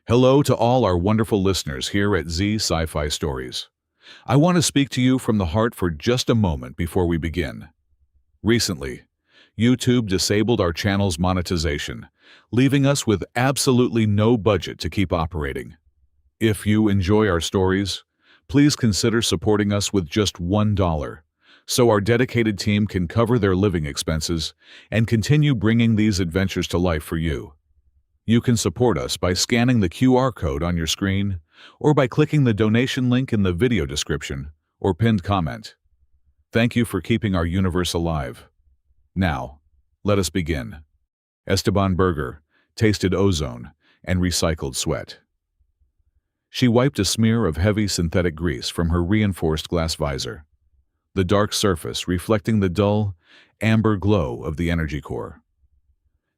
Hello to all our wonderful listeners here at Sci-Fi Stories. I want to speak to you from the heart for just a moment before we begin. Recently, YouTube disabled our channel's monetization, leaving us with absolutely no budget to keep operating. If you enjoy our stories, please consider supporting us with just $1, so our dedicated team can cover their living expenses and continue bringing these adventures to life for you. You can support us by scanning the QR code on your screen or by clicking the donation link in the video description or pinned comment. Thank you for keeping our universe alive. Now, let us begin. Esteban Berger tasted ozone and recycled sweat. She wiped a smear of heavy synthetic grease from her reinforced glass visor, the dark surface reflecting the dull, amber glow of the energy core.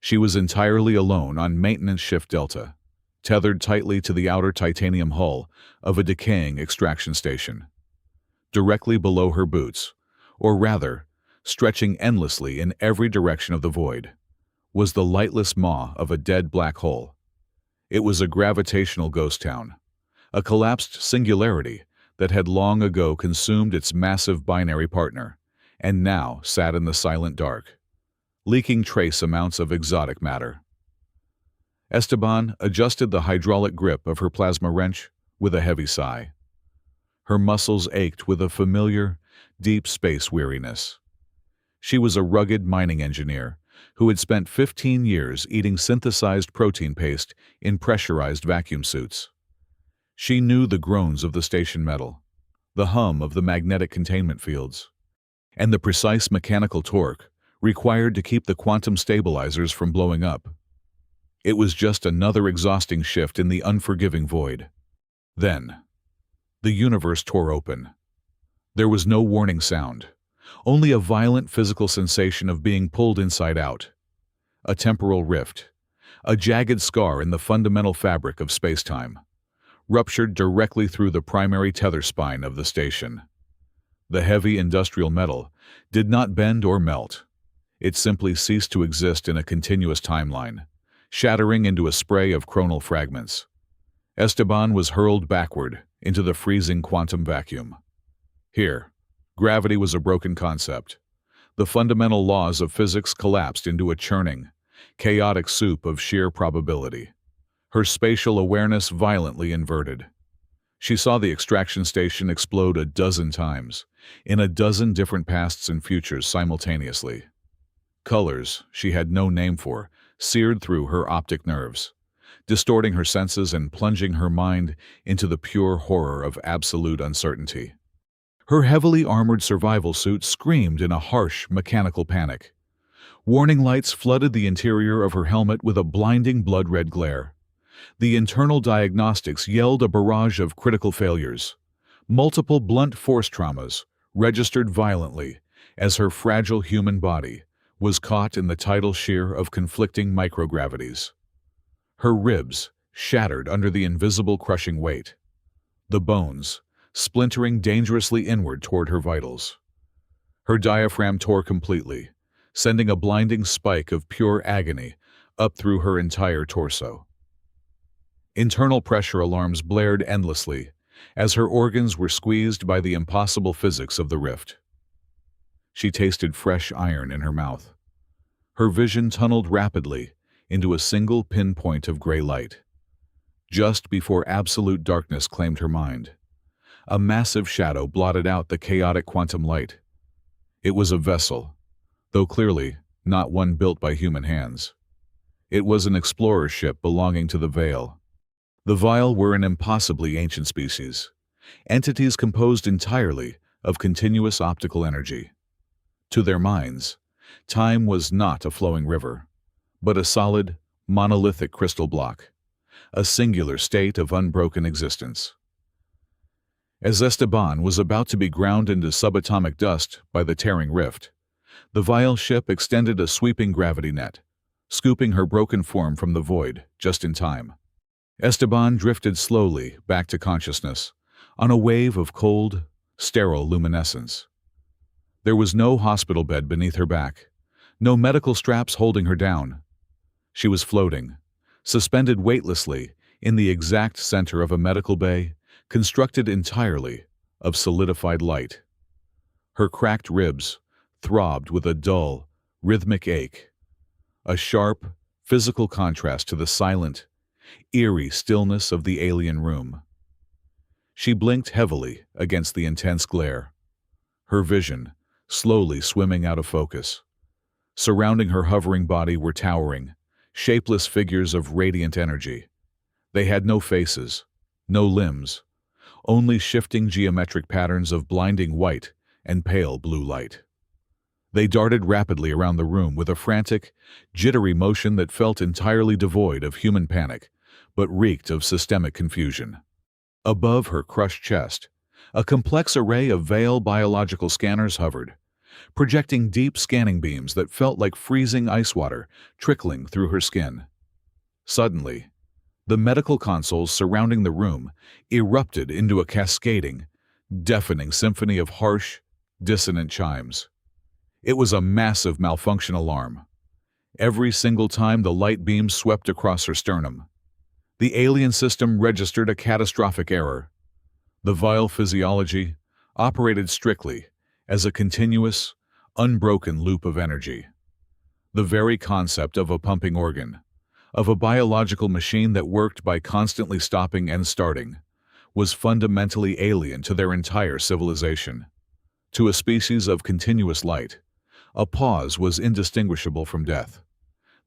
She was entirely alone on Maintenance Shift Delta, tethered tightly to the outer titanium hull of a decaying extraction station. Directly below her boots, or rather, stretching endlessly in every direction of the void, was the lightless maw of a dead black hole. It was a gravitational ghost town, a collapsed singularity that had long ago consumed its massive binary partner, and now sat in the silent dark, leaking trace amounts of exotic matter. Esteban adjusted the hydraulic grip of her plasma wrench with a heavy sigh. Her muscles ached with a familiar, deep space weariness. She was a rugged mining engineer who had spent 15 years eating synthesized protein paste in pressurized vacuum suits. She knew the groans of the station metal, the hum of the magnetic containment fields, and the precise mechanical torque required to keep the quantum stabilizers from blowing up. It was just another exhausting shift in the unforgiving void. Then, the universe tore open. There was no warning sound, only a violent physical sensation of being pulled inside out. A temporal rift, a jagged scar in the fundamental fabric of spacetime, ruptured directly through the primary tether spine of the station. The heavy industrial metal did not bend or melt. It simply ceased to exist in a continuous timeline, shattering into a spray of chronal fragments. Esteban was hurled backward into the freezing quantum vacuum. Here, gravity was a broken concept. The fundamental laws of physics collapsed into a churning, chaotic soup of sheer probability. Her spatial awareness violently inverted. She saw the extraction station explode a dozen times, in a dozen different pasts and futures simultaneously. Colors she had no name for seared through her optic nerves, distorting her senses and plunging her mind into the pure horror of absolute uncertainty. Her heavily armored survival suit screamed in a harsh, mechanical panic. Warning lights flooded the interior of her helmet with a blinding blood-red glare. The internal diagnostics yelled a barrage of critical failures. Multiple blunt force traumas registered violently as her fragile human body was caught in the tidal shear of conflicting microgravities. Her ribs shattered under the invisible crushing weight, the bones splintering dangerously inward toward her vitals. Her diaphragm tore completely, sending a blinding spike of pure agony up through her entire torso. Internal pressure alarms blared endlessly as her organs were squeezed by the impossible physics of the rift. She tasted fresh iron in her mouth. Her vision tunneled rapidly into a single pinpoint of gray light. Just before absolute darkness claimed her mind, a massive shadow blotted out the chaotic quantum light. It was a vessel, though clearly not one built by human hands. It was an explorer ship belonging to the Veil. The Veil were an impossibly ancient species, entities composed entirely of continuous optical energy. To their minds, time was not a flowing river, but a solid, monolithic crystal block, a singular state of unbroken existence. As Esteban was about to be ground into subatomic dust by the tearing rift, the Veil ship extended a sweeping gravity net, scooping her broken form from the void just in time. Esteban drifted slowly back to consciousness on a wave of cold, sterile luminescence. There was no hospital bed beneath her back, no medical straps holding her down. She was floating, suspended weightlessly in the exact center of a medical bay, constructed entirely of solidified light. Her cracked ribs throbbed with a dull, rhythmic ache, a sharp, physical contrast to the silent, eerie stillness of the alien room. She blinked heavily against the intense glare, her vision slowly swimming out of focus. Surrounding her hovering body were towering, shapeless figures of radiant energy. They had no faces, no limbs, only shifting geometric patterns of blinding white and pale blue light. They darted rapidly around the room with a frantic, jittery motion that felt entirely devoid of human panic, but reeked of systemic confusion. Above her crushed chest, a complex array of Veil biological scanners hovered, projecting deep scanning beams that felt like freezing ice water trickling through her skin. Suddenly, the medical consoles surrounding the room erupted into a cascading, deafening symphony of harsh, dissonant chimes. It was a massive malfunction alarm. Every single time the light beams swept across her sternum, the alien system registered a catastrophic error. The Veil physiology operated strictly as a continuous, unbroken loop of energy. The very concept of a pumping organ, of a biological machine that worked by constantly stopping and starting, was fundamentally alien to their entire civilization. To a species of continuous light, a pause was indistinguishable from death.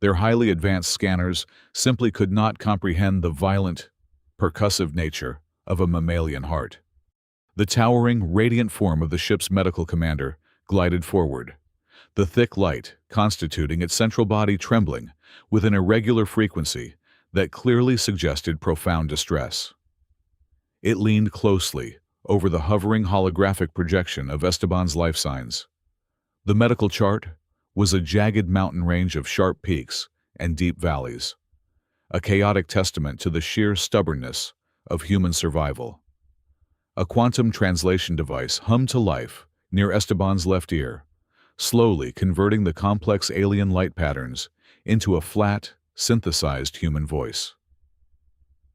Their highly advanced scanners simply could not comprehend the violent, percussive nature of a mammalian heart. The towering, radiant form of the ship's medical commander glided forward, the thick light constituting its central body trembling with an irregular frequency that clearly suggested profound distress. It leaned closely over the hovering holographic projection of Esteban's life signs. The medical chart was a jagged mountain range of sharp peaks and deep valleys, a chaotic testament to the sheer stubbornness of human survival. A quantum translation device hummed to life near Esteban's left ear, slowly converting the complex alien light patterns into a flat, synthesized human voice.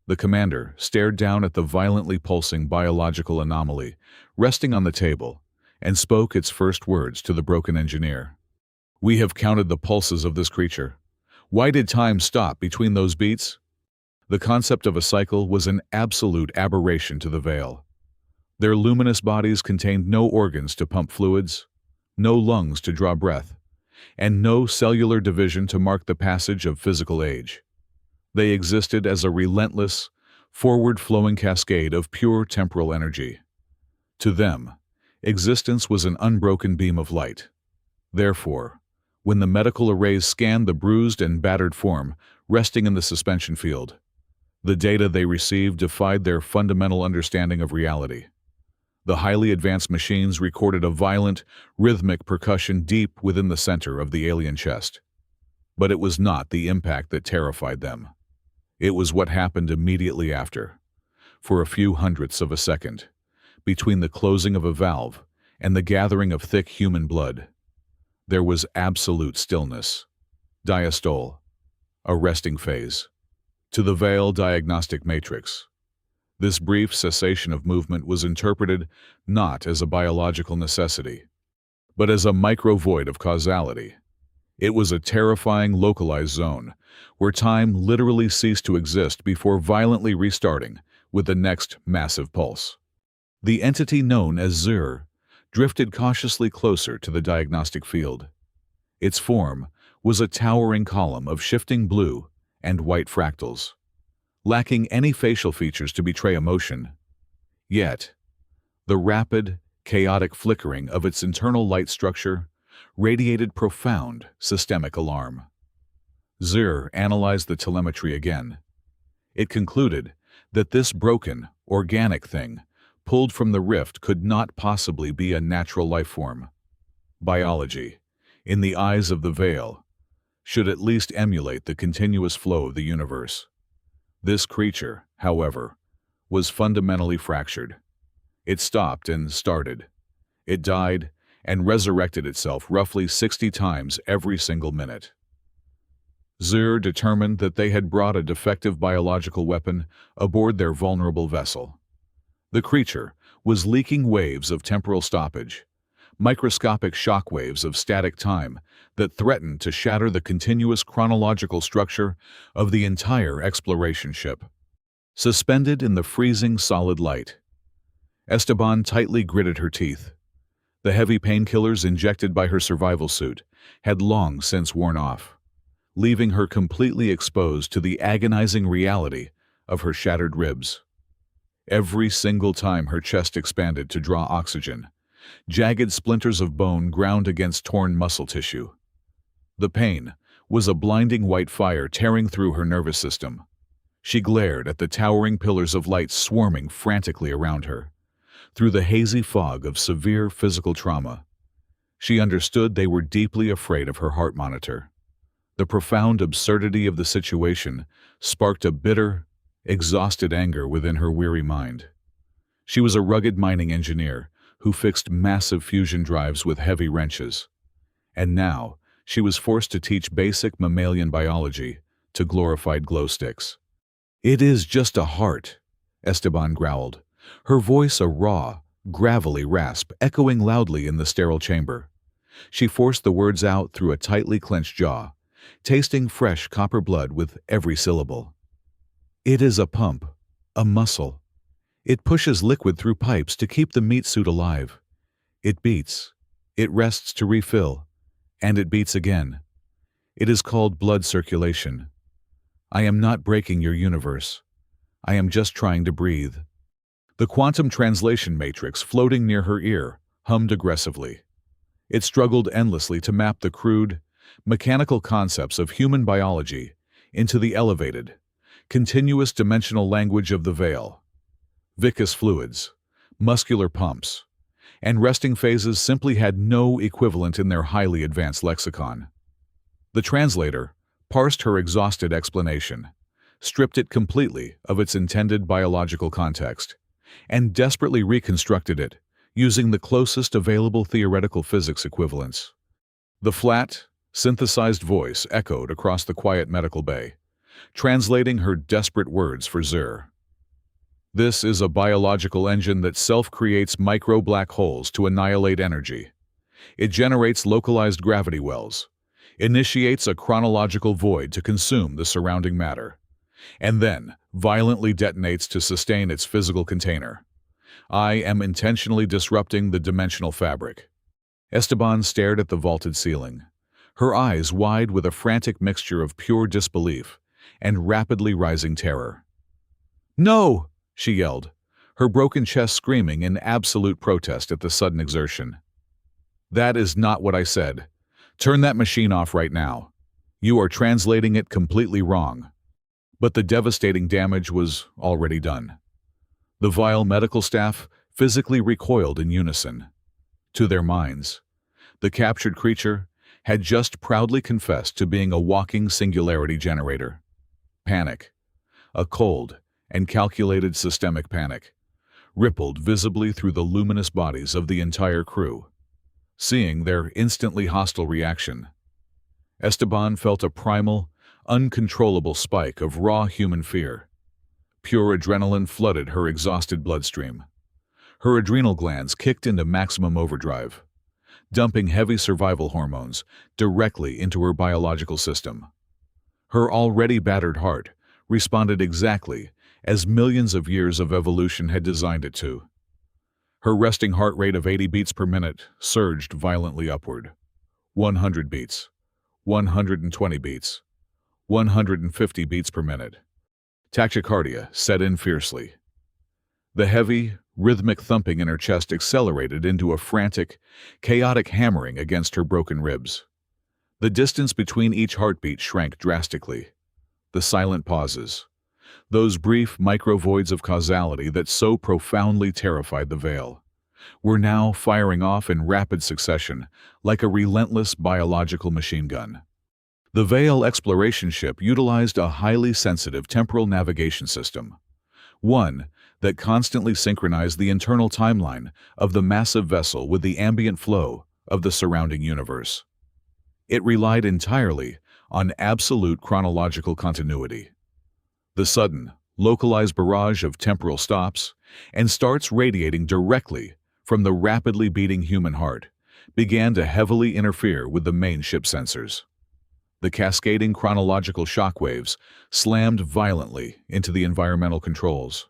The commander stared down at the violently pulsing biological anomaly resting on the table and spoke its first words to the broken engineer. "We have counted the pulses of this creature. Why did time stop between those beats?" The concept of a cycle was an absolute aberration to the Veil. Their luminous bodies contained no organs to pump fluids, no lungs to draw breath, and no cellular division to mark the passage of physical age. They existed as a relentless, forward-flowing cascade of pure temporal energy. To them, existence was an unbroken beam of light. Therefore, when the medical arrays scanned the bruised and battered form resting in the suspension field, the data they received defied their fundamental understanding of reality. The highly advanced machines recorded a violent, rhythmic percussion deep within the center of the alien chest. But it was not the impact that terrified them. It was what happened immediately after. For a few hundredths of a second, between the closing of a valve and the gathering of thick human blood, there was absolute stillness. Diastole, a resting phase. To the Veil diagnostic matrix, this brief cessation of movement was interpreted not as a biological necessity, but as a micro-void of causality. It was a terrifying localized zone, where time literally ceased to exist before violently restarting with the next massive pulse. The entity known as Zur drifted cautiously closer to the diagnostic field. Its form was a towering column of shifting blue and white fractals, lacking any facial features to betray emotion. Yet, the rapid, chaotic flickering of its internal light structure radiated profound systemic alarm. Zur analyzed the telemetry again. It concluded that this broken, organic thing pulled from the rift could not possibly be a natural life form. Biology, in the eyes of the Veil, should at least emulate the continuous flow of the universe. This creature, however, was fundamentally fractured. It stopped and started. It died and resurrected itself roughly 60 times every single minute. Zur determined that they had brought a defective biological weapon aboard their vulnerable vessel. The creature was leaking waves of temporal stoppage, microscopic shock waves of static time that threatened to shatter the continuous chronological structure of the entire exploration ship. Suspended in the freezing solid light, Esteban tightly gritted her teeth. The heavy painkillers injected by her survival suit had long since worn off, leaving her completely exposed to the agonizing reality of her shattered ribs. Every single time her chest expanded to draw oxygen, jagged splinters of bone ground against torn muscle tissue. The pain was a blinding white fire tearing through her nervous system. She glared at the towering pillars of light swarming frantically around her. Through the hazy fog of severe physical trauma, she understood they were deeply afraid of her heart monitor. The profound absurdity of the situation sparked a bitter, exhausted anger within her weary mind. She was a rugged mining engineer who fixed massive fusion drives with heavy wrenches. And now, she was forced to teach basic mammalian biology to glorified glow sticks. "It is just a heart," Esteban growled, her voice a raw, gravelly rasp echoing loudly in the sterile chamber. She forced the words out through a tightly clenched jaw, tasting fresh copper blood with every syllable. "It is a pump, a muscle. It pushes liquid through pipes to keep the meat suit alive. It beats, it rests to refill, and it beats again. It is called blood circulation. I am not breaking your universe. I am just trying to breathe." The quantum translation matrix floating near her ear hummed aggressively. It struggled endlessly to map the crude, mechanical concepts of human biology into the elevated, continuous dimensional language of the veil. Viscous fluids, muscular pumps, and resting phases simply had no equivalent in their highly advanced lexicon. The translator parsed her exhausted explanation, stripped it completely of its intended biological context, and desperately reconstructed it using the closest available theoretical physics equivalents. The flat, synthesized voice echoed across the quiet medical bay, translating her desperate words for Zur. "This is a biological engine that self-creates micro-black holes to annihilate energy. It generates localized gravity wells, initiates a chronological void to consume the surrounding matter, and then violently detonates to sustain its physical container. I am intentionally disrupting the dimensional fabric." Esteban stared at the vaulted ceiling, her eyes wide with a frantic mixture of pure disbelief and rapidly rising terror. "No!" she yelled, her broken chest screaming in absolute protest at the sudden exertion. "That is not what I said. Turn that machine off right now. You are translating it completely wrong." But the devastating damage was already done. The vile medical staff physically recoiled in unison. To their minds, the captured creature had just proudly confessed to being a walking singularity generator. Panic, a cold and calculated systemic panic, rippled visibly through the luminous bodies of the entire crew. Seeing their instantly hostile reaction, Esteban felt a primal, uncontrollable spike of raw human fear. Pure adrenaline flooded her exhausted bloodstream. Her adrenal glands kicked into maximum overdrive, dumping heavy survival hormones directly into her biological system. Her already battered heart responded exactly as millions of years of evolution had designed it to. Her resting heart rate of 80 beats per minute surged violently upward. 100 beats, 120 beats, 150 beats per minute. Tachycardia set in fiercely. The heavy, rhythmic thumping in her chest accelerated into a frantic, chaotic hammering against her broken ribs. The distance between each heartbeat shrank drastically. The silent pauses, those brief micro-voids of causality that so profoundly terrified the veil, were now firing off in rapid succession like a relentless biological machine gun. The Veil exploration ship utilized a highly sensitive temporal navigation system, one that constantly synchronized the internal timeline of the massive vessel with the ambient flow of the surrounding universe. It relied entirely on absolute chronological continuity. The sudden, localized barrage of temporal stops and starts radiating directly from the rapidly beating human heart began to heavily interfere with the main ship sensors. The cascading chronological shockwaves slammed violently into the environmental controls.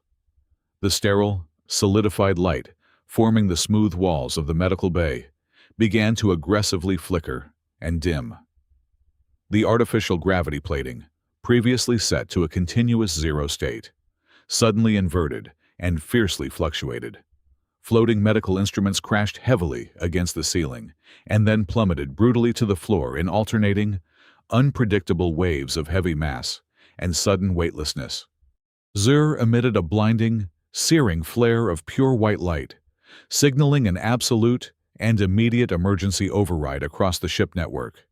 The sterile, solidified light forming the smooth walls of the medical bay began to aggressively flicker and dim. The artificial gravity plating, previously set to a continuous zero state, suddenly inverted and fiercely fluctuated. Floating medical instruments crashed heavily against the ceiling and then plummeted brutally to the floor in alternating, unpredictable waves of heavy mass and sudden weightlessness. Zur emitted a blinding, searing flare of pure white light, signaling an absolute and immediate emergency override across the ship network.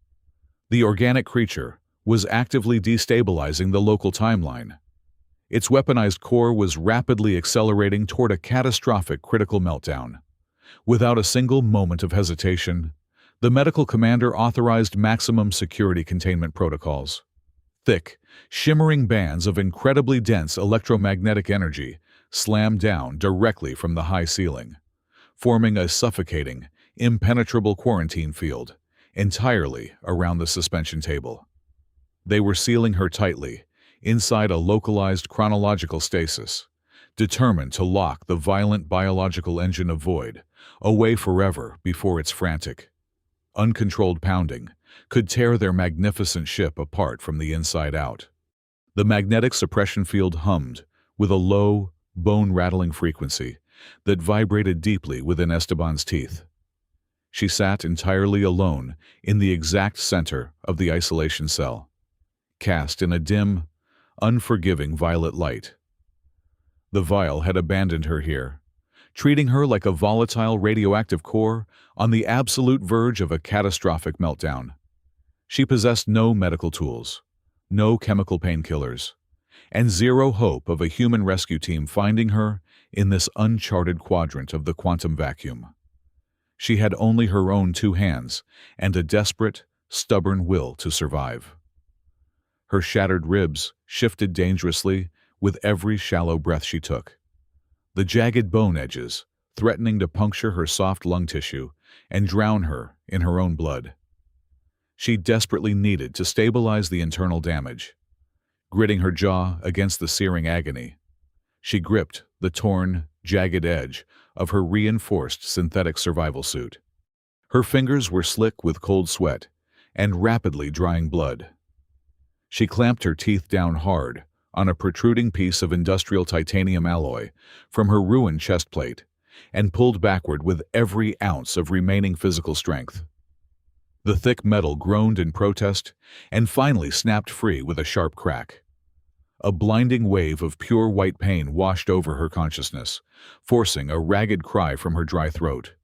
The organic creature was actively destabilizing the local timeline. Its weaponized core was rapidly accelerating toward a catastrophic critical meltdown. Without a single moment of hesitation, the medical commander authorized maximum security containment protocols. Thick, shimmering bands of incredibly dense electromagnetic energy slammed down directly from the high ceiling, forming a suffocating, impenetrable quarantine field entirely around the suspension table. They were sealing her tightly inside a localized chronological stasis, determined to lock the violent biological engine of void away forever before its frantic, uncontrolled pounding could tear their magnificent ship apart from the inside out. The magnetic suppression field hummed with a low, bone-rattling frequency that vibrated deeply within Esteban's teeth. She sat entirely alone in the exact center of the isolation cell, cast in a dim, unforgiving violet light. The vial had abandoned her here, treating her like a volatile radioactive core on the absolute verge of a catastrophic meltdown. She possessed no medical tools, no chemical painkillers, and zero hope of a human rescue team finding her in this uncharted quadrant of the quantum vacuum. She had only her own two hands and a desperate, stubborn will to survive. Her shattered ribs shifted dangerously with every shallow breath she took, the jagged bone edges threatening to puncture her soft lung tissue and drown her in her own blood. She desperately needed to stabilize the internal damage. Gritting her jaw against the searing agony, she gripped the torn, jagged edge of her reinforced synthetic survival suit. Her fingers were slick with cold sweat and rapidly drying blood. She clamped her teeth down hard on a protruding piece of industrial titanium alloy from her ruined chest plate and pulled backward with every ounce of remaining physical strength. The thick metal groaned in protest and finally snapped free with a sharp crack. A blinding wave of pure white pain washed over her consciousness, forcing a ragged cry from her dry throat.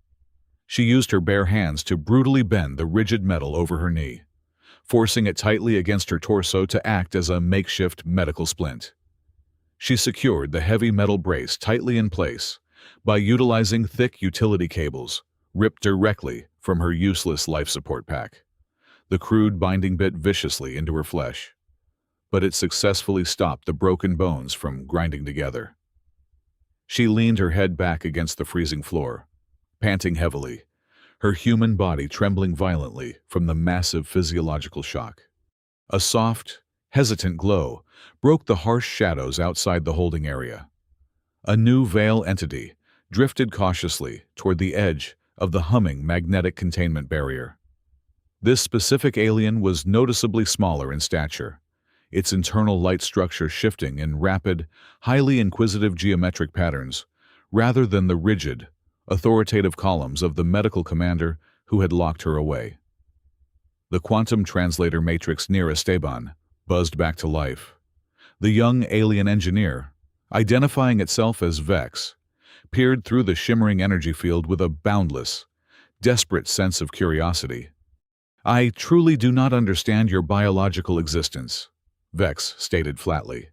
She used her bare hands to brutally bend the rigid metal over her knee, forcing it tightly against her torso to act as a makeshift medical splint. She secured the heavy metal brace tightly in place by utilizing thick utility cables ripped directly from her useless life support pack. The crude binding bit viciously into her flesh, but it successfully stopped the broken bones from grinding together. She leaned her head back against the freezing floor, panting heavily, her human body trembling violently from the massive physiological shock. A soft, hesitant glow broke the harsh shadows outside the holding area. A new veil entity drifted cautiously toward the edge of the humming magnetic containment barrier. This specific alien was noticeably smaller in stature, its internal light structure shifting in rapid, highly inquisitive geometric patterns, rather than the rigid, authoritative columns of the medical commander who had locked her away. The quantum translator matrix near Esteban buzzed back to life. The young alien engineer, identifying itself as Vex, peered through the shimmering energy field with a boundless, desperate sense of curiosity. "I truly do not understand your biological existence," Vex stated flatly.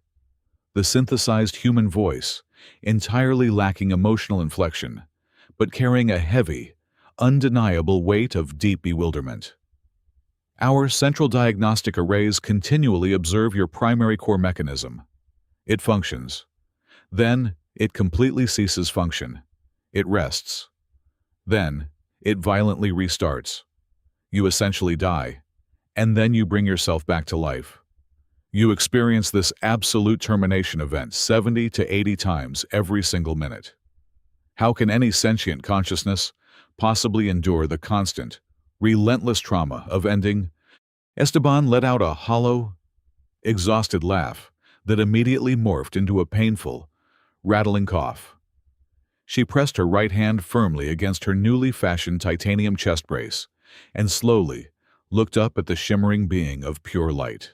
The synthesized human voice, entirely lacking emotional inflection, but carrying a heavy, undeniable weight of deep bewilderment. Our central diagnostic arrays continually observe your primary core mechanism. It functions. Then, it completely ceases function. It rests. Then, it violently restarts. You essentially die, and then you bring yourself back to life. You experience this absolute termination event 70 to 80 times every single minute. How can any sentient consciousness possibly endure the constant, relentless trauma of ending? Esteban let out a hollow, exhausted laugh that immediately morphed into a painful, rattling cough. She pressed her right hand firmly against her newly fashioned titanium chest brace and slowly looked up at the shimmering being of pure light.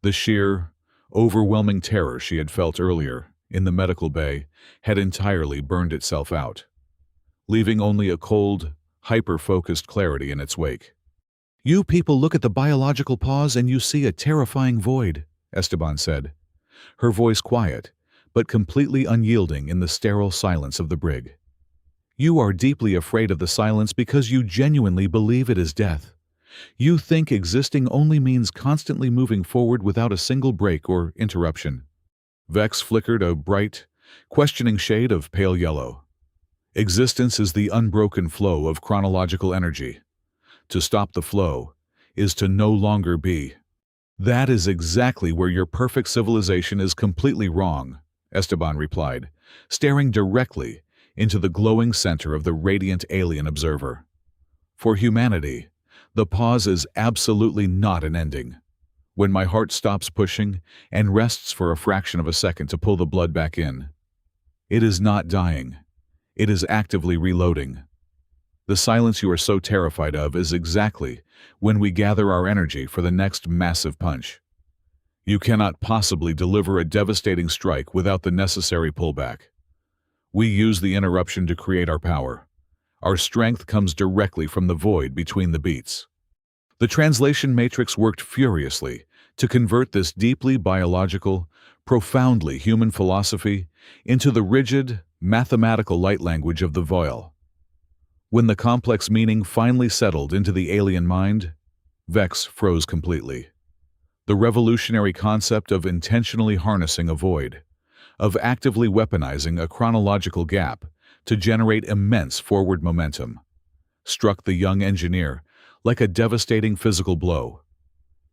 The sheer, overwhelming terror she had felt earlier in the medical bay had entirely burned itself out, leaving only a cold, hyper-focused clarity in its wake. "You people look at the biological pause and you see a terrifying void," Esteban said, her voice quiet, but completely unyielding in the sterile silence of the brig. "You are deeply afraid of the silence because you genuinely believe it is death. You think existing only means constantly moving forward without a single break or interruption." Vex flickered a bright, questioning shade of pale yellow. "Existence is the unbroken flow of chronological energy. To stop the flow is to no longer be." "That is exactly where your perfect civilization is completely wrong," Esteban replied, staring directly into the glowing center of the radiant alien observer. "For humanity, the pause is absolutely not an ending. When my heart stops pushing and rests for a fraction of a second to pull the blood back in, it is not dying. It is actively reloading. The silence you are so terrified of is exactly when we gather our energy for the next massive punch. You cannot possibly deliver a devastating strike without the necessary pullback. We use the interruption to create our power. Our strength comes directly from the void between the beats." The translation matrix worked furiously to convert this deeply biological, profoundly human philosophy into the rigid, mathematical light language of the voil. When the complex meaning finally settled into the alien mind, Vex froze completely. The revolutionary concept of intentionally harnessing a void, of actively weaponizing a chronological gap to generate immense forward momentum, struck the young engineer like a devastating physical blow.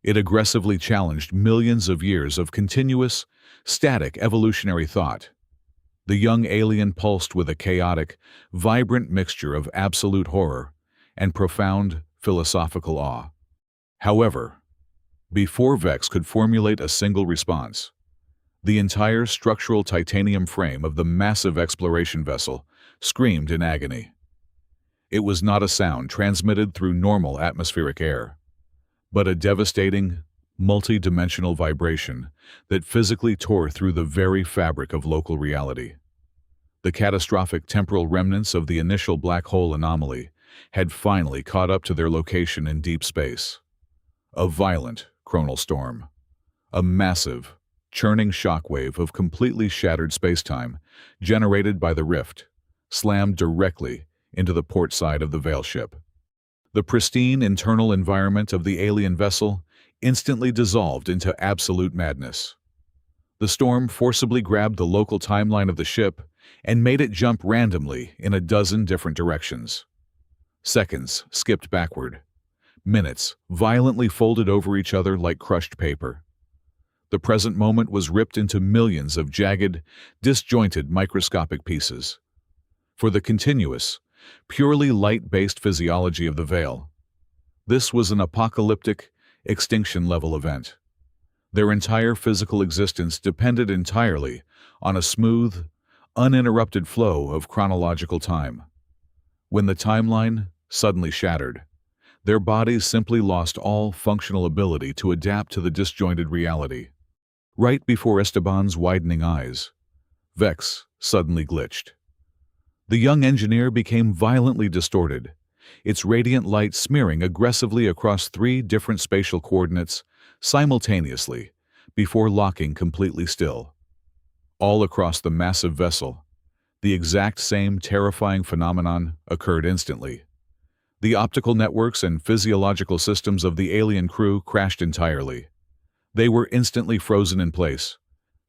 It aggressively challenged millions of years of continuous, static evolutionary thought. The young alien pulsed with a chaotic, vibrant mixture of absolute horror and profound philosophical awe. However, before Vex could formulate a single response, the entire structural titanium frame of the massive exploration vessel screamed in agony. It was not a sound transmitted through normal atmospheric air, but a devastating, multi-dimensional vibration that physically tore through the very fabric of local reality. The catastrophic temporal remnants of the initial black hole anomaly had finally caught up to their location in deep space. A violent chronal storm, a massive, churning shockwave of completely shattered spacetime generated by the rift, slammed directly into the port side of the Veil ship. The pristine internal environment of the alien vessel instantly dissolved into absolute madness. The storm forcibly grabbed the local timeline of the ship and made it jump randomly in a dozen different directions. Seconds skipped backward. Minutes violently folded over each other like crushed paper. The present moment was ripped into millions of jagged, disjointed microscopic pieces. For the continuous, purely light-based physiology of the Veil, this was an apocalyptic, extinction-level event. Their entire physical existence depended entirely on a smooth, uninterrupted flow of chronological time. When the timeline suddenly shattered, their bodies simply lost all functional ability to adapt to the disjointed reality. Right before Esteban's widening eyes, Vex suddenly glitched. The young engineer became violently distorted, its radiant light smearing aggressively across 3 different spatial coordinates simultaneously before locking completely still. All across the massive vessel, the exact same terrifying phenomenon occurred instantly. The optical networks and physiological systems of the alien crew crashed entirely. They were instantly frozen in place,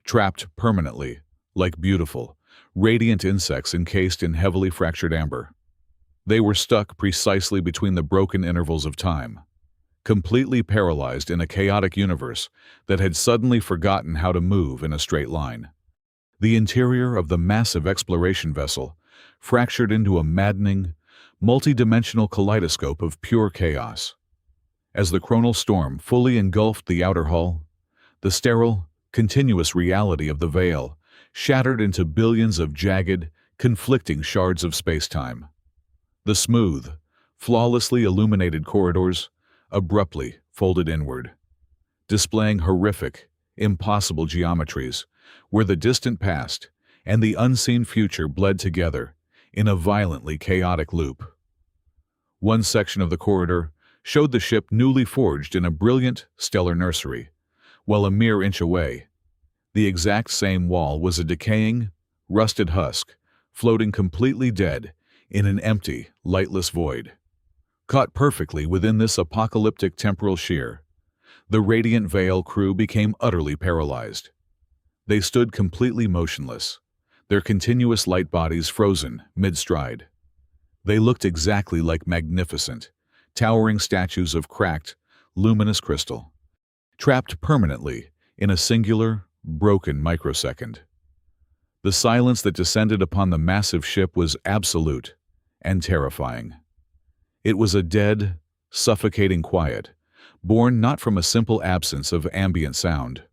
trapped permanently, like beautiful, radiant insects encased in heavily fractured amber. They were stuck precisely between the broken intervals of time, completely paralyzed in a chaotic universe that had suddenly forgotten how to move in a straight line. The interior of the massive exploration vessel fractured into a maddening, multi-dimensional kaleidoscope of pure chaos. As the chronal storm fully engulfed the outer hull, the sterile, continuous reality of the veil shattered into billions of jagged, conflicting shards of space-time. The smooth, flawlessly illuminated corridors abruptly folded inward, displaying horrific, impossible geometries where the distant past and the unseen future bled together in a violently chaotic loop. One section of the corridor showed the ship newly forged in a brilliant, stellar nursery, while a mere inch away, the exact same wall was a decaying, rusted husk, floating completely dead in an empty, lightless void. Caught perfectly within this apocalyptic temporal shear, the Radiant Veil crew became utterly paralyzed. They stood completely motionless, their continuous light bodies frozen mid-stride. They looked exactly like magnificent, towering statues of cracked, luminous crystal, trapped permanently in a singular, broken microsecond. The silence that descended upon the massive ship was absolute and terrifying. It was a dead, suffocating quiet, born not from a simple absence of ambient sound,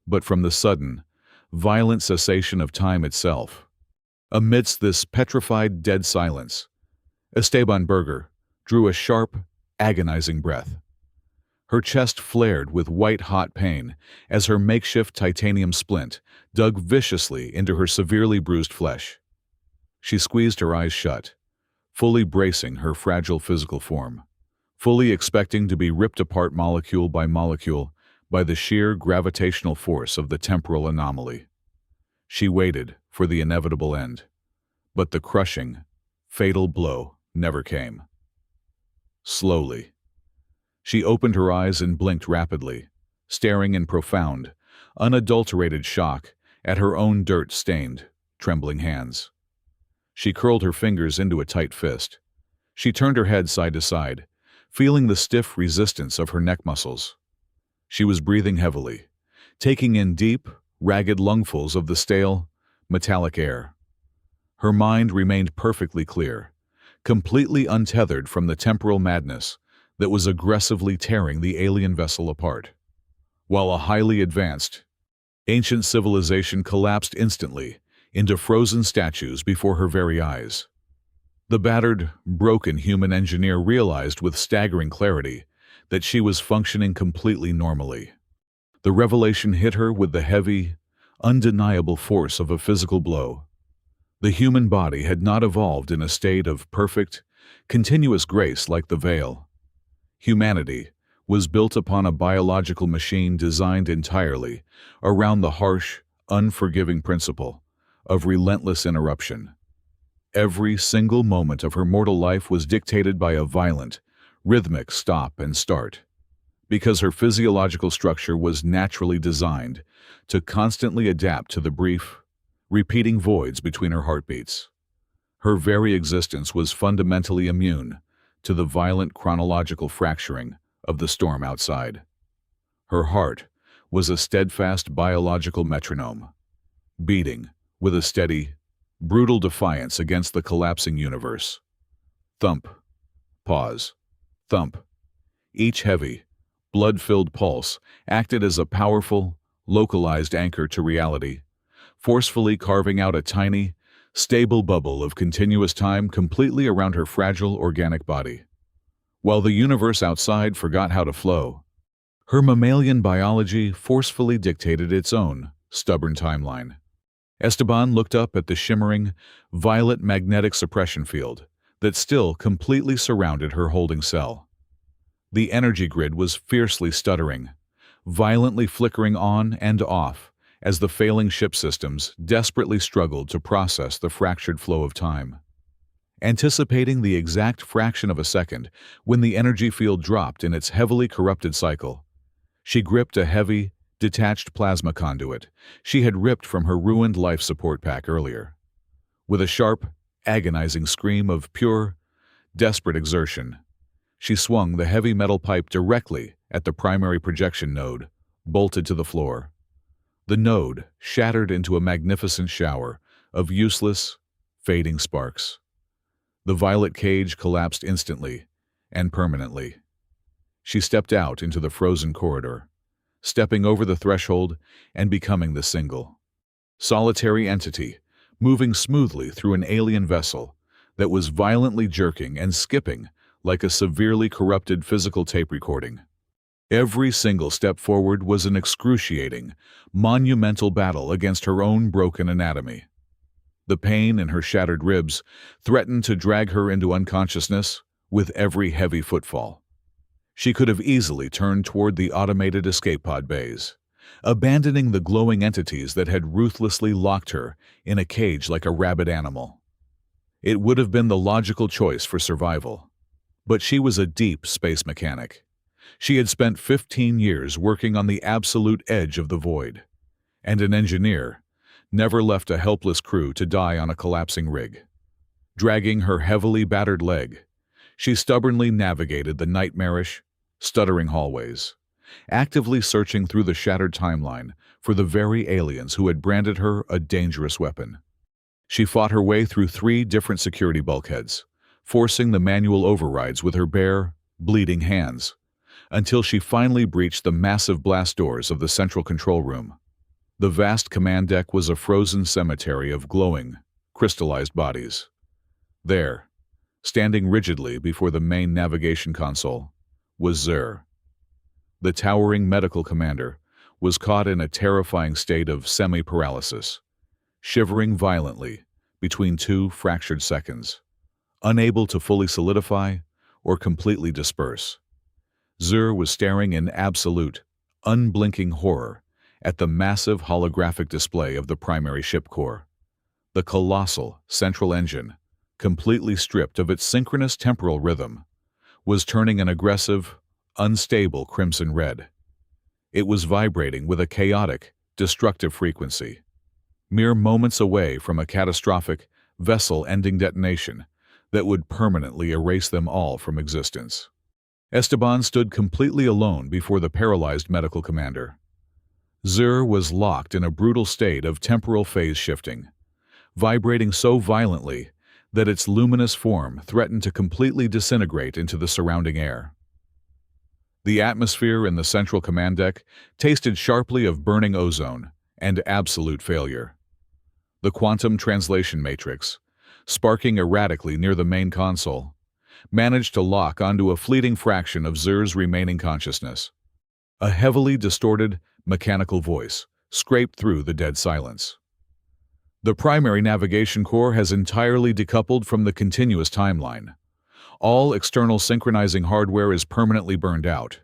but from the sudden, violent cessation of time itself. Amidst this petrified, dead silence, Esteban Berger drew a sharp, agonizing breath. Her chest flared with white-hot pain as her makeshift titanium splint dug viciously into her severely bruised flesh. She squeezed her eyes shut, fully bracing her fragile physical form, fully expecting to be ripped apart molecule by molecule by the sheer gravitational force of the temporal anomaly. She waited for the inevitable end, but the crushing, fatal blow never came. Slowly, she opened her eyes and blinked rapidly, staring in profound, unadulterated shock at her own dirt-stained, trembling hands. She curled her fingers into a tight fist. She turned her head side to side, feeling the stiff resistance of her neck muscles. She was breathing heavily, taking in deep, ragged lungfuls of the stale, metallic air. Her mind remained perfectly clear, completely untethered from the temporal madness that was aggressively tearing the alien vessel apart. While a highly advanced, ancient civilization collapsed instantly into frozen statues before her very eyes. The battered, broken human engineer realized with staggering clarity that she was functioning completely normally. The revelation hit her with the heavy, undeniable force of a physical blow. The human body had not evolved in a state of perfect, continuous grace like the veil. Humanity was built upon a biological machine designed entirely around the harsh, unforgiving principle of relentless interruption. Every single moment of her mortal life was dictated by a violent, rhythmic stop and start, because her physiological structure was naturally designed to constantly adapt to the brief, repeating voids between her heartbeats. Her very existence was fundamentally immune to the violent chronological fracturing of the storm outside. Her heart was a steadfast biological metronome, beating with a steady, brutal defiance against the collapsing universe. Thump, pause, thump. Each heavy, blood-filled pulse acted as a powerful, localized anchor to reality, forcefully carving out a tiny, stable bubble of continuous time completely around her fragile organic body. While the universe outside forgot how to flow, her mammalian biology forcefully dictated its own stubborn timeline. Esteban looked up at the shimmering, violet magnetic suppression field that still completely surrounded her holding cell. The energy grid was fiercely stuttering, violently flickering on and off as the failing ship systems desperately struggled to process the fractured flow of time. anticipating the exact fraction of a second when the energy field dropped in its heavily corrupted cycle. She gripped a heavy, detached plasma conduit she had ripped from her ruined life support pack earlier. With a sharp, agonizing scream of pure, desperate exertion, she swung the heavy metal pipe directly at the primary projection node, bolted to the floor. The node shattered into a magnificent shower of useless, fading sparks. The violet cage collapsed instantly and permanently. She stepped out into the frozen corridor, stepping over the threshold and becoming the single, solitary entity moving smoothly through an alien vessel that was violently jerking and skipping like a severely corrupted physical tape recording. Every single step forward was an excruciating, monumental battle against her own broken anatomy. The pain in her shattered ribs threatened to drag her into unconsciousness with every heavy footfall. She could have easily turned toward the automated escape pod bays, abandoning the glowing entities that had ruthlessly locked her in a cage like a rabid animal. It would have been the logical choice for survival. But she was a deep space mechanic. She had spent 15 years working on the absolute edge of the void, and an engineer never left a helpless crew to die on a collapsing rig. Dragging her heavily battered leg, she stubbornly navigated the nightmarish, stuttering hallways, actively searching through the shattered timeline for the very aliens who had branded her a dangerous weapon. She fought her way through 3 different security bulkheads, forcing the manual overrides with her bare, bleeding hands, until she finally breached the massive blast doors of the central control room. The vast command deck was a frozen cemetery of glowing, crystallized bodies. There, standing rigidly before the main navigation console, was Zur. The towering medical commander was caught in a terrifying state of semi-paralysis, shivering violently between 2 fractured seconds, unable to fully solidify or completely disperse. Zur was staring in absolute, unblinking horror at the massive holographic display of the primary ship core. The colossal central engine, completely stripped of its synchronous temporal rhythm, was turning an aggressive, unstable crimson red. It was vibrating with a chaotic, destructive frequency, mere moments away from a catastrophic, vessel-ending detonation that would permanently erase them all from existence. Esteban stood completely alone before the paralyzed medical commander. Zur was locked in a brutal state of temporal phase shifting, vibrating so violently that its luminous form threatened to completely disintegrate into the surrounding air. The atmosphere in the central command deck tasted sharply of burning ozone and absolute failure. The quantum translation matrix, sparking erratically near the main console, managed to lock onto a fleeting fraction of Zur's remaining consciousness. A heavily distorted, mechanical voice scraped through the dead silence. The primary navigation core has entirely decoupled from the continuous timeline. All external synchronizing hardware is permanently burned out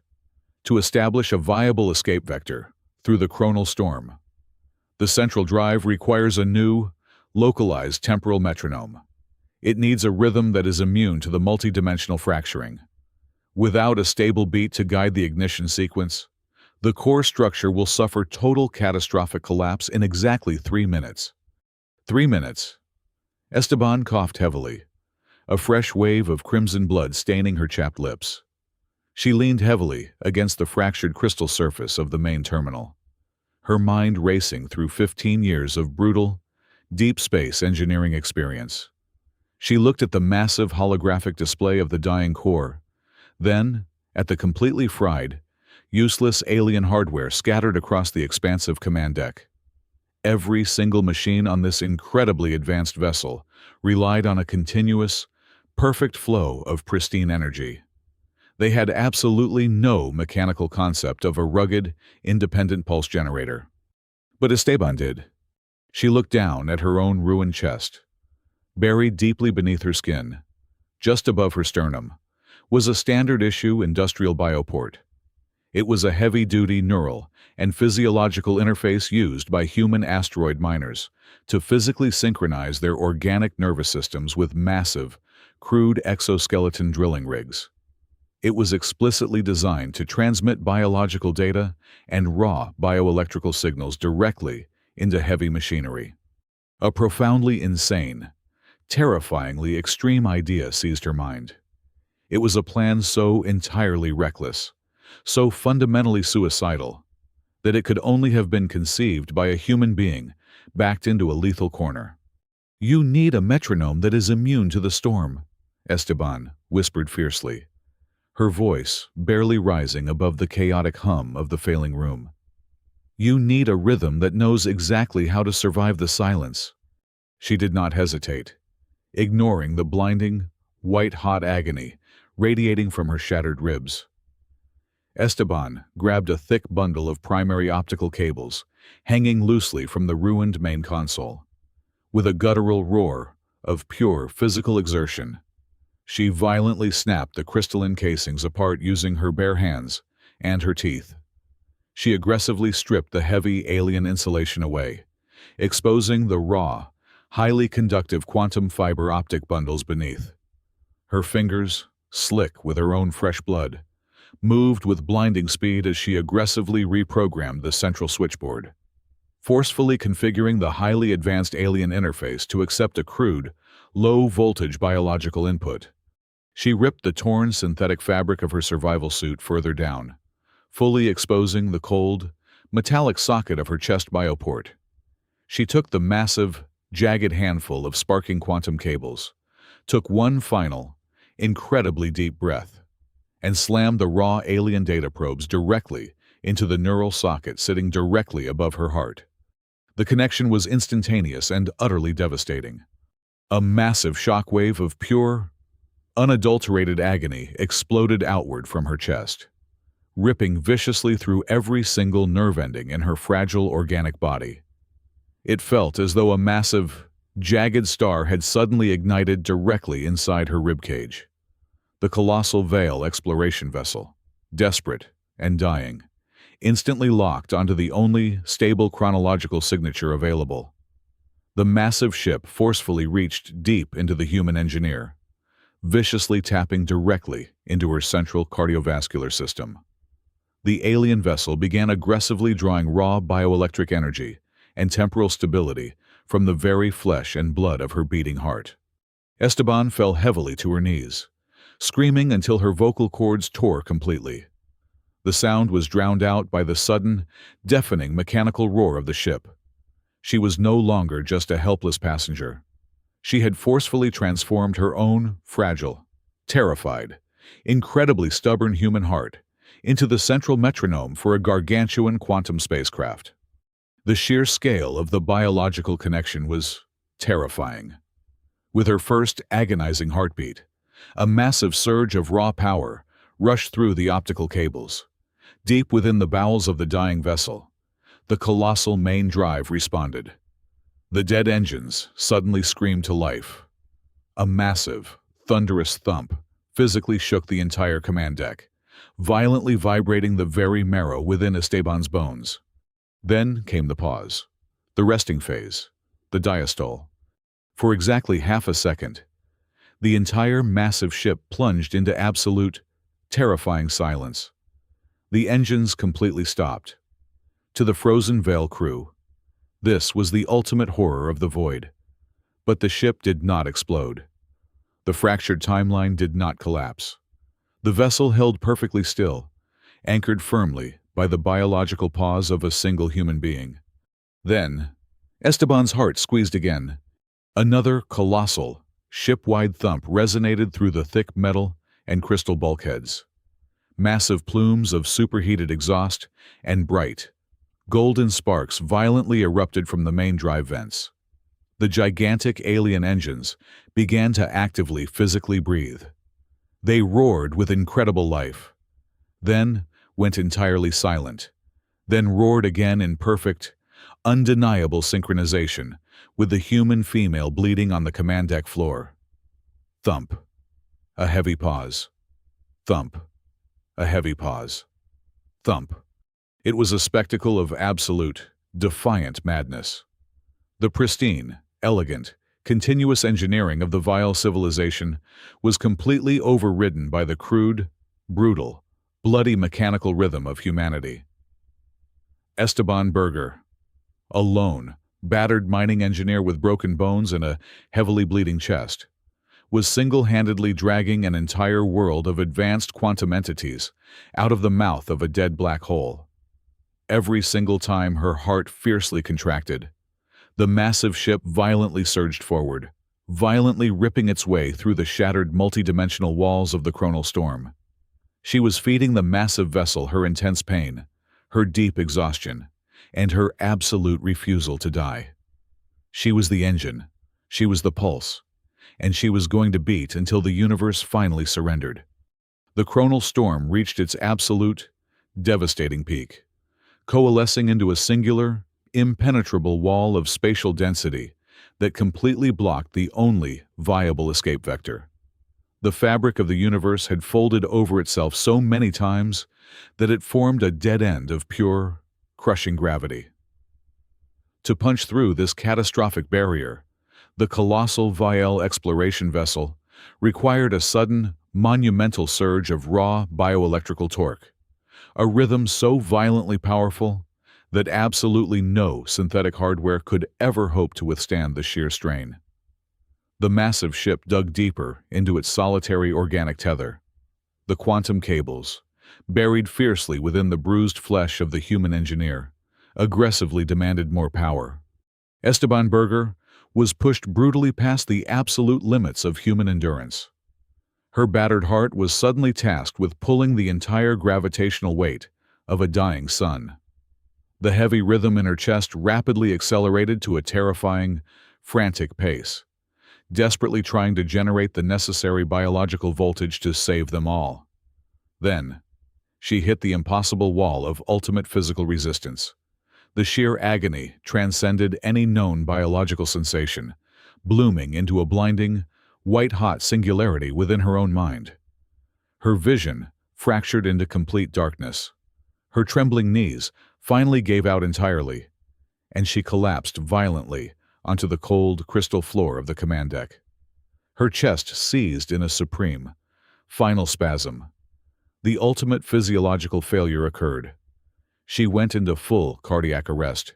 to establish a viable escape vector through the chronal storm. The central drive requires a new, localized temporal metronome. It needs a rhythm that is immune to the multidimensional fracturing. Without a stable beat to guide the ignition sequence, the core structure will suffer total catastrophic collapse in exactly 3 minutes. 3 minutes. Esteban coughed heavily, a fresh wave of crimson blood staining her chapped lips. She leaned heavily against the fractured crystal surface of the main terminal, her mind racing through 15 years of brutal, deep space engineering experience. She looked at the massive holographic display of the dying core, then at the completely fried, useless alien hardware scattered across the expansive command deck. Every single machine on this incredibly advanced vessel relied on a continuous, perfect flow of pristine energy. They had absolutely no mechanical concept of a rugged, independent pulse generator. But Esteban did. She looked down at her own ruined chest. Buried deeply beneath her skin, just above her sternum, was a standard-issue industrial bioport. It was a heavy-duty neural and physiological interface used by human asteroid miners to physically synchronize their organic nervous systems with massive, crude exoskeleton drilling rigs. It was explicitly designed to transmit biological data and raw bioelectrical signals directly into heavy machinery. A profoundly insane, terrifyingly extreme idea seized her mind. It was a plan so entirely reckless, so fundamentally suicidal, that it could only have been conceived by a human being backed into a lethal corner. "You need a metronome that is immune to the storm," Esteban whispered fiercely, her voice barely rising above the chaotic hum of the failing room. "You need a rhythm that knows exactly how to survive the silence." She did not hesitate, ignoring the blinding, white-hot agony radiating from her shattered ribs. Esteban grabbed a thick bundle of primary optical cables, hanging loosely from the ruined main console. With a guttural roar of pure physical exertion, she violently snapped the crystalline casings apart using her bare hands and her teeth. She aggressively stripped the heavy alien insulation away, exposing the raw, highly conductive quantum fiber optic bundles beneath. Her fingers, slick with her own fresh blood, moved with blinding speed as she aggressively reprogrammed the central switchboard, forcefully configuring the highly advanced alien interface to accept a crude, low-voltage biological input. She ripped the torn synthetic fabric of her survival suit further down, fully exposing the cold, metallic socket of her chest bioport. She took the massive, jagged handful of sparking quantum cables, took one final, incredibly deep breath, and slammed the raw alien data probes directly into the neural socket sitting directly above her heart. The connection was instantaneous and utterly devastating. A massive shockwave of pure, unadulterated agony exploded outward from her chest, ripping viciously through every single nerve ending in her fragile organic body. It felt as though a massive, jagged star had suddenly ignited directly inside her ribcage. The colossal Vale exploration vessel, desperate and dying, instantly locked onto the only stable chronological signature available. The massive ship forcefully reached deep into the human engineer, viciously tapping directly into her central cardiovascular system. The alien vessel began aggressively drawing raw bioelectric energy and temporal stability from the very flesh and blood of her beating heart. Esteban fell heavily to her knees, screaming until her vocal cords tore completely. The sound was drowned out by the sudden, deafening mechanical roar of the ship. She was no longer just a helpless passenger. She had forcefully transformed her own fragile, terrified, incredibly stubborn human heart into the central metronome for a gargantuan quantum spacecraft. The sheer scale of the biological connection was terrifying. With her first agonizing heartbeat, a massive surge of raw power rushed through the optical cables. Deep within the bowels of the dying vessel, the colossal main drive responded. The dead engines suddenly screamed to life. A massive, thunderous thump physically shook the entire command deck, violently vibrating the very marrow within Esteban's bones. Then came the pause, the resting phase, the diastole. For exactly half a second, the entire massive ship plunged into absolute, terrifying silence. The engines completely stopped. To the frozen Vale crew, this was the ultimate horror of the void. But the ship did not explode. The fractured timeline did not collapse. The vessel held perfectly still, anchored firmly by the biological pause of a single human being. Then, Esteban's heart squeezed again. Another colossal, ship-wide thump resonated through the thick metal and crystal bulkheads. Massive plumes of superheated exhaust and bright, golden sparks violently erupted from the main drive vents. The gigantic alien engines began to actively physically breathe. They roared with incredible life, then went entirely silent, then roared again in perfect, undeniable synchronization with the human female bleeding on the command deck floor. Thump. A heavy pause. Thump. A heavy pause. Thump. It was a spectacle of absolute, defiant madness. The pristine, elegant, continuous engineering of the vile civilization was completely overridden by the crude, brutal, bloody mechanical rhythm of humanity. Esteban Berger, a lone, battered mining engineer with broken bones and a heavily bleeding chest, was single-handedly dragging an entire world of advanced quantum entities out of the mouth of a dead black hole. Every single time her heart fiercely contracted, the massive ship violently surged forward, violently ripping its way through the shattered multidimensional walls of the chronal storm. She was feeding the massive vessel her intense pain, her deep exhaustion, and her absolute refusal to die. She was the engine, she was the pulse, and she was going to beat until the universe finally surrendered. The chronal storm reached its absolute, devastating peak, coalescing into a singular, impenetrable wall of spatial density that completely blocked the only viable escape vector. The fabric of the universe had folded over itself so many times that it formed a dead end of pure, crushing gravity. To punch through this catastrophic barrier, the colossal Vielle exploration vessel required a sudden, monumental surge of raw bioelectrical torque, a rhythm so violently powerful that absolutely no synthetic hardware could ever hope to withstand the sheer strain. The massive ship dug deeper into its solitary organic tether. The quantum cables, buried fiercely within the bruised flesh of the human engineer, aggressively demanded more power. Esteban Berger was pushed brutally past the absolute limits of human endurance. Her battered heart was suddenly tasked with pulling the entire gravitational weight of a dying sun. The heavy rhythm in her chest rapidly accelerated to a terrifying, frantic pace, desperately trying to generate the necessary biological voltage to save them all. Then, she hit the impossible wall of ultimate physical resistance. The sheer agony transcended any known biological sensation, blooming into a blinding, white-hot singularity within her own mind. Her vision fractured into complete darkness. Her trembling knees finally gave out entirely, and she collapsed violently onto the cold, crystal floor of the command deck. Her chest seized in a supreme, final spasm. The ultimate physiological failure occurred. She went into full cardiac arrest.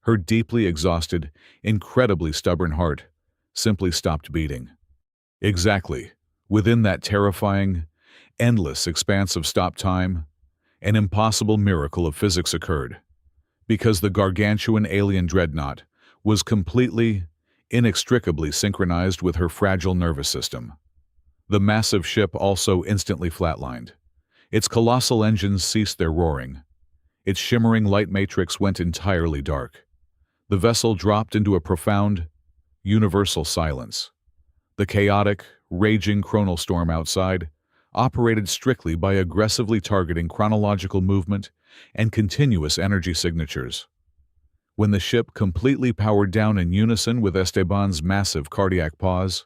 Her deeply exhausted, incredibly stubborn heart simply stopped beating. Exactly, within that terrifying, endless expanse of stop time, an impossible miracle of physics occurred, because the gargantuan alien dreadnought was completely, inextricably synchronized with her fragile nervous system. The massive ship also instantly flatlined. Its colossal engines ceased their roaring. Its shimmering light matrix went entirely dark. The vessel dropped into a profound, universal silence. The chaotic, raging chronal storm outside operated strictly by aggressively targeting chronological movement and continuous energy signatures. When the ship completely powered down in unison with Esteban's massive cardiac pause,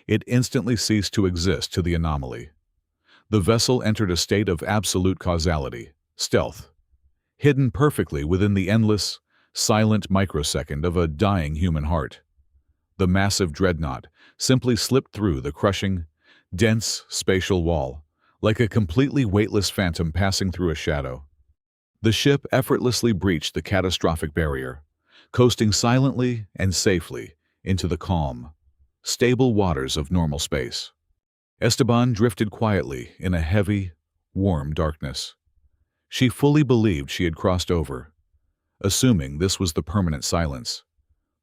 it instantly ceased to exist to the anomaly. The vessel entered a state of absolute causality, stealth, hidden perfectly within the endless, silent microsecond of a dying human heart. The massive dreadnought simply slipped through the crushing, dense spatial wall, like a completely weightless phantom passing through a shadow. The ship effortlessly breached the catastrophic barrier, coasting silently and safely into the calm, stable waters of normal space. Esteban drifted quietly in a heavy, warm darkness. She fully believed she had crossed over, assuming this was the permanent silence,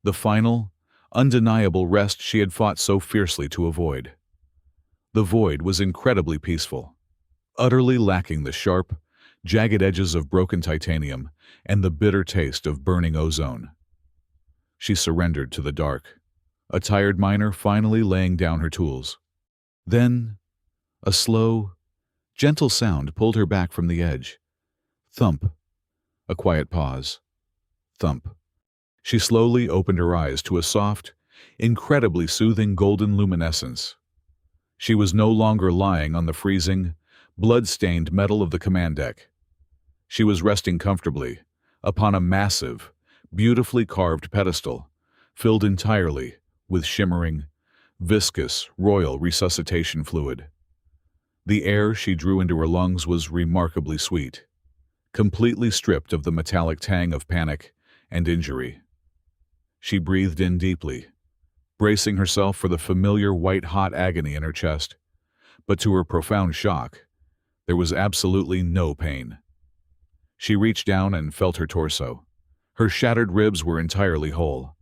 the final, undeniable rest she had fought so fiercely to avoid. The void was incredibly peaceful, utterly lacking the sharp, jagged edges of broken titanium and the bitter taste of burning ozone. She surrendered to the dark, a tired miner finally laying down her tools. Then, a slow, gentle sound pulled her back from the edge. Thump. A quiet pause. Thump. She slowly opened her eyes to a soft, incredibly soothing golden luminescence. She was no longer lying on the freezing, blood-stained metal of the command deck. She was resting comfortably upon a massive, beautifully carved pedestal, filled entirely with shimmering, viscous, royal resuscitation fluid. The air she drew into her lungs was remarkably sweet, completely stripped of the metallic tang of panic and injury. She breathed in deeply, bracing herself for the familiar white-hot agony in her chest, but to her profound shock, there was absolutely no pain. She reached down and felt her torso. Her shattered ribs were entirely whole.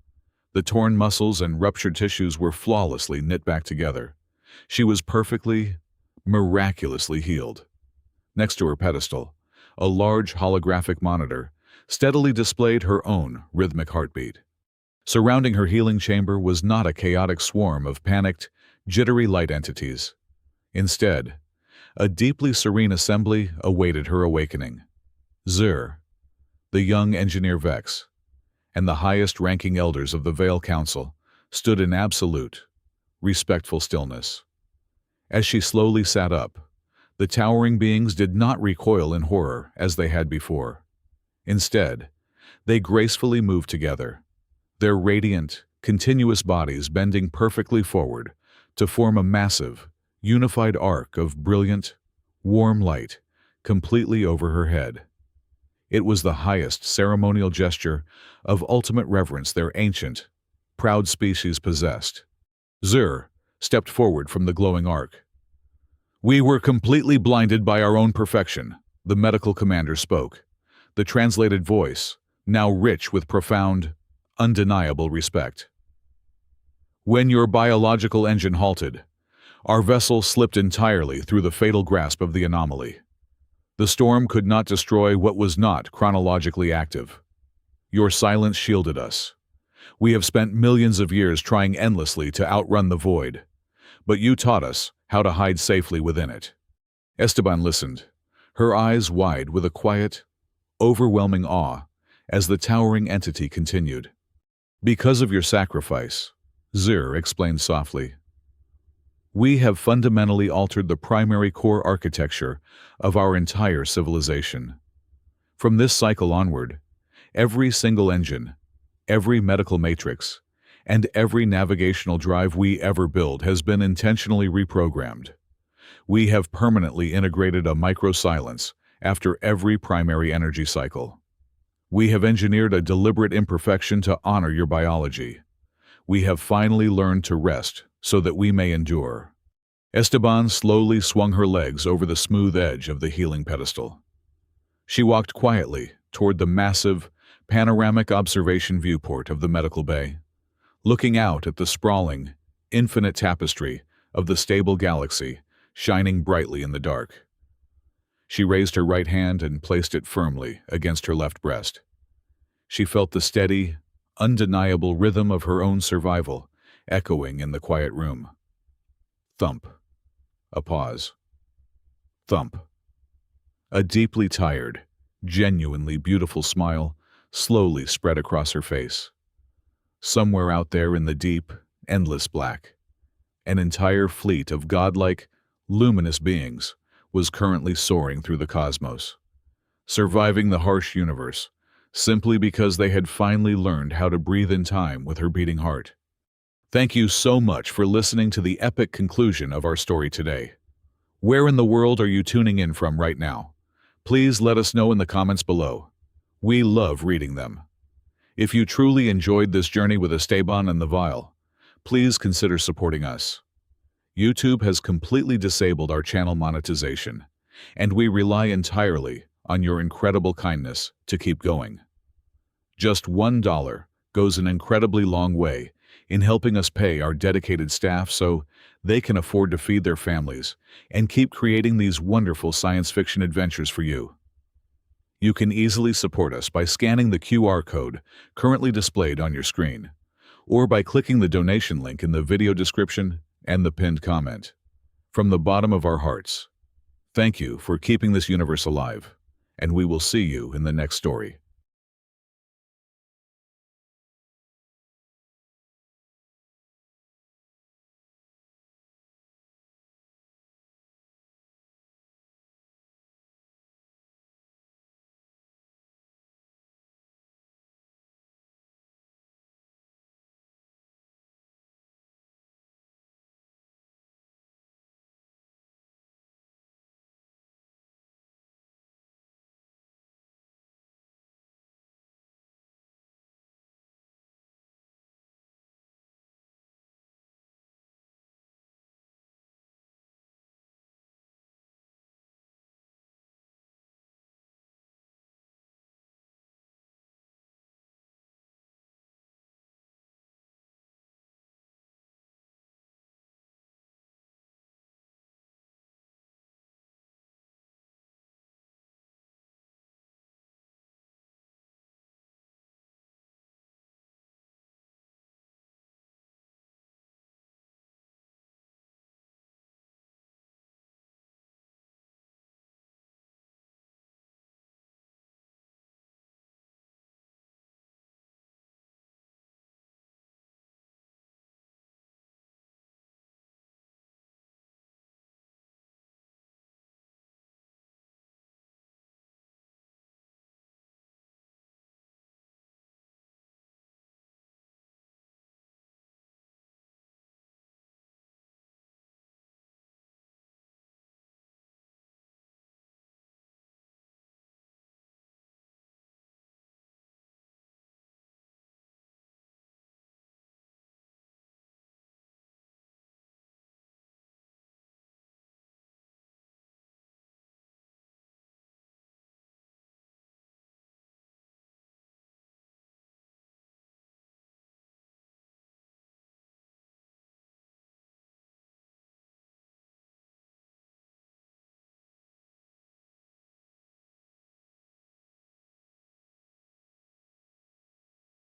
The torn muscles and ruptured tissues were flawlessly knit back together. She was perfectly, miraculously healed. Next to her pedestal, a large holographic monitor steadily displayed her own rhythmic heartbeat. Surrounding her healing chamber was not a chaotic swarm of panicked, jittery light entities. Instead, a deeply serene assembly awaited her awakening. Zur, the young engineer Vex, and the highest-ranking elders of the Vale Council stood in absolute, respectful stillness. As she slowly sat up, the towering beings did not recoil in horror as they had before. Instead, they gracefully moved together, their radiant, continuous bodies bending perfectly forward to form a massive, unified arc of brilliant, warm light completely over her head. It was the highest ceremonial gesture of ultimate reverence their ancient, proud species possessed. Zur stepped forward from the glowing arc. "We were completely blinded by our own perfection," the medical commander spoke, the translated voice now rich with profound, undeniable respect. "When your biological engine halted, our vessel slipped entirely through the fatal grasp of the anomaly. The storm could not destroy what was not chronologically active. Your silence shielded us. We have spent millions of years trying endlessly to outrun the void, but you taught us how to hide safely within it." Esteban listened, her eyes wide with a quiet, overwhelming awe as the towering entity continued. "Because of your sacrifice," Zur explained softly, "we have fundamentally altered the primary core architecture of our entire civilization. From this cycle onward, every single engine, every medical matrix, and every navigational drive we ever build has been intentionally reprogrammed. We have permanently integrated a micro-silence after every primary energy cycle. We have engineered a deliberate imperfection to honor your biology. We have finally learned to rest so that we may endure." Esteban slowly swung her legs over the smooth edge of the healing pedestal. She walked quietly toward the massive, panoramic observation viewport of the medical bay, looking out at the sprawling, infinite tapestry of the stable galaxy shining brightly in the dark. She raised her right hand and placed it firmly against her left breast. She felt the steady, undeniable rhythm of her own survival echoing in the quiet room. Thump. A pause. Thump. A deeply tired, genuinely beautiful smile slowly spread across her face. Somewhere out there in the deep, endless black, an entire fleet of godlike, luminous beings was currently soaring through the cosmos, surviving the harsh universe simply because they had finally learned how to breathe in time with her beating heart. Thank you so much for listening to the epic conclusion of our story today. Where in the world are you tuning in from right now? Please let us know in the comments below. We love reading them. If you truly enjoyed this journey with Esteban and the Vial, please consider supporting us. YouTube has completely disabled our channel monetization, and we rely entirely on your incredible kindness to keep going. Just $1 goes an incredibly long way in helping us pay our dedicated staff so they can afford to feed their families and keep creating these wonderful science fiction adventures for you. You can easily support us by scanning the QR code currently displayed on your screen, or by clicking the donation link in the video description and the pinned comment. From the bottom of our hearts, thank you for keeping this universe alive, and we will see you in the next story.